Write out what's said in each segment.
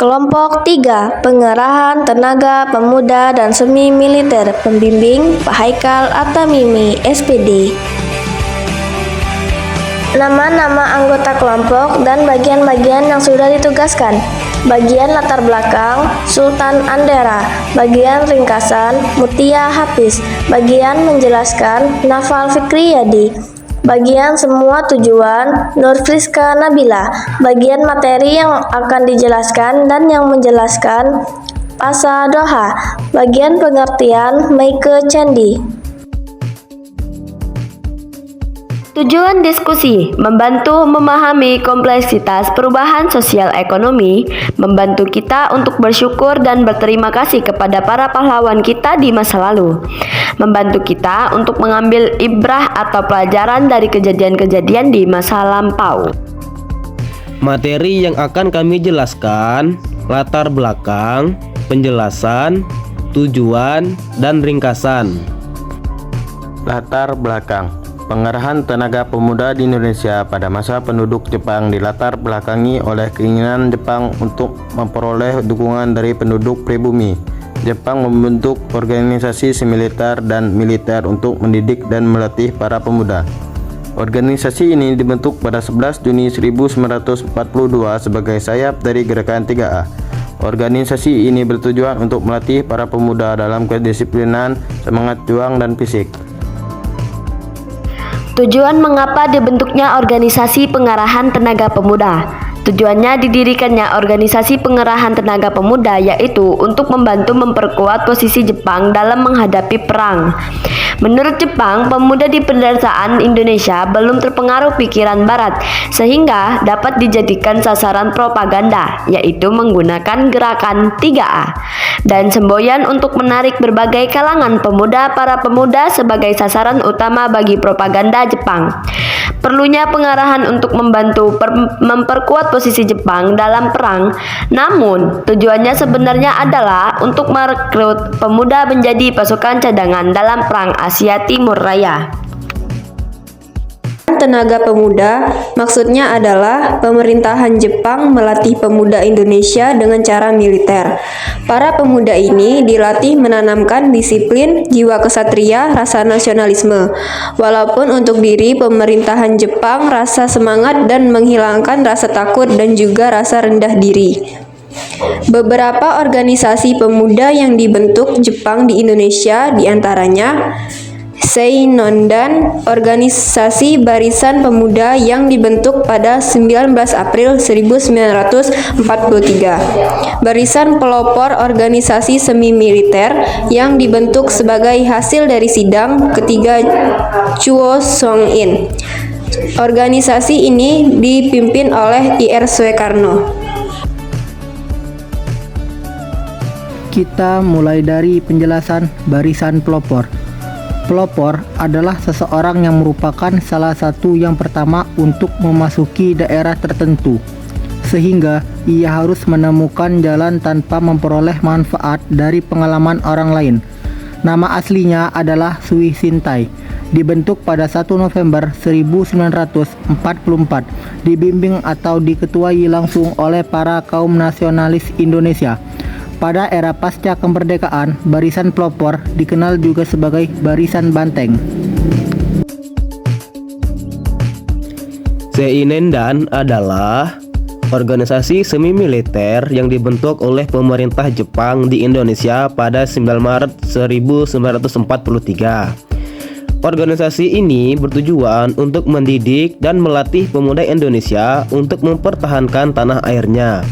Kelompok 3, Pengerahan Tenaga Pemuda dan Semi Militer. Pembimbing Pak Haikal Atamimi, SPD. Nama-nama anggota kelompok dan bagian-bagian yang sudah ditugaskan. Bagian latar belakang, Sultan Andera. Bagian ringkasan, Mutia Hafiz. Bagian menjelaskan, Nafal Fikriyadi. Bagian semua tujuan, Nur Friska Nabila. Bagian materi yang akan dijelaskan dan yang menjelaskan, Pasa Doha. Bagian pengertian, Meike Candi. Tujuan diskusi, membantu memahami kompleksitas perubahan sosial ekonomi, membantu kita untuk bersyukur dan berterima kasih kepada para pahlawan kita di masa lalu, membantu kita untuk mengambil ibrah atau pelajaran dari kejadian-kejadian di masa lampau. Materi yang akan kami jelaskan, latar belakang, penjelasan, tujuan, dan ringkasan. Latar belakang. Pengerahan tenaga pemuda di Indonesia pada masa penduduk Jepang dilatar belakangi oleh keinginan Jepang untuk memperoleh dukungan dari penduduk pribumi. Jepang membentuk organisasi semiliter dan militer untuk mendidik dan melatih para pemuda. Organisasi ini dibentuk pada 11 Juni 1942 sebagai sayap dari Gerakan 3A. Organisasi ini bertujuan untuk melatih para pemuda dalam kedisiplinan, semangat juang, dan fisik. Tujuan mengapa dibentuknya organisasi pengerahan tenaga pemuda. Tujuannya didirikannya organisasi pengerahan tenaga pemuda yaitu untuk membantu memperkuat posisi Jepang dalam menghadapi perang. Menurut Jepang, pemuda di pedesaan Indonesia belum terpengaruh pikiran Barat sehingga dapat dijadikan sasaran propaganda, yaitu menggunakan gerakan 3A dan semboyan untuk menarik berbagai kalangan pemuda para pemuda sebagai sasaran utama bagi propaganda Jepang. Perlunya pengarahan untuk membantu memperkuat posisi Jepang dalam perang, namun tujuannya sebenarnya adalah untuk merekrut pemuda menjadi pasukan cadangan dalam perang Asia Timur Raya. Tenaga pemuda maksudnya adalah pemerintahan Jepang melatih pemuda Indonesia dengan cara militer. Para pemuda ini dilatih menanamkan disiplin, jiwa kesatria, rasa nasionalisme. Walaupun untuk diri pemerintahan Jepang rasa semangat dan menghilangkan rasa takut dan juga rasa rendah diri. Beberapa organisasi pemuda yang dibentuk Jepang di Indonesia diantaranya Seinondan, organisasi barisan pemuda yang dibentuk pada 19 April 1943. Barisan pelopor organisasi semi militer yang dibentuk sebagai hasil dari sidang ketiga Chuo Song-in. Organisasi ini dipimpin oleh Ir Soekarno. Kita mulai dari penjelasan barisan pelopor. Pelopor adalah seseorang yang merupakan salah satu yang pertama untuk memasuki daerah tertentu, sehingga ia harus menemukan jalan tanpa memperoleh manfaat dari pengalaman orang lain. Nama aslinya adalah Sui Sintai. Dibentuk pada 1 November 1944, dibimbing atau diketuai langsung oleh para kaum nasionalis Indonesia. Pada era pasca kemerdekaan, barisan pelopor dikenal juga sebagai barisan banteng. Seinendan adalah organisasi semi militer yang dibentuk oleh pemerintah Jepang di Indonesia pada 9 Maret 1943. Organisasi ini bertujuan untuk mendidik dan melatih pemuda Indonesia untuk mempertahankan tanah airnya.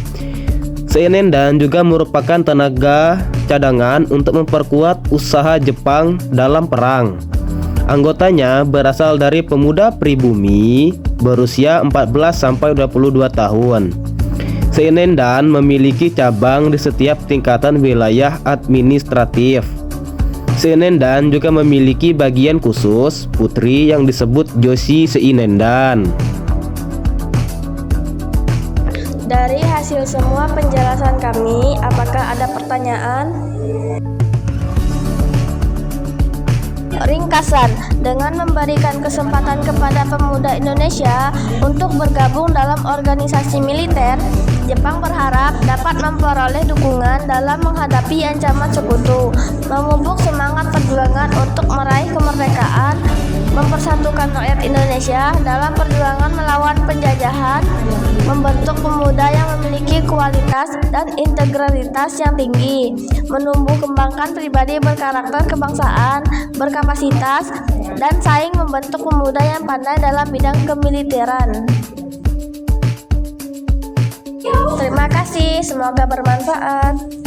Seinendan juga merupakan tenaga cadangan untuk memperkuat usaha Jepang dalam perang. Anggotanya berasal dari pemuda pribumi berusia 14-22 tahun. Seinendan memiliki cabang di setiap tingkatan wilayah administratif. Seinendan juga memiliki bagian khusus putri yang disebut Joshi Seinendan. Dari hasil semua penjelasan kami, apakah ada pertanyaan? Ringkasan, dengan memberikan kesempatan kepada pemuda Indonesia untuk bergabung dalam organisasi militer, Jepang berharap dapat memperoleh dukungan dalam menghadapi ancaman sekutu, memupuk semangat perjuangan untuk meraih kemerdekaan, mempersatukan rakyat Indonesia dalam perjuangan melawan penjajahan, membentuk pemuda yang memiliki kualitas dan integritas yang tinggi, menumbuh kembangkan pribadi berkarakter kebangsaan, berkapasitas, dan saing membentuk pemuda yang pandai dalam bidang kemiliteran. Terima kasih, semoga bermanfaat.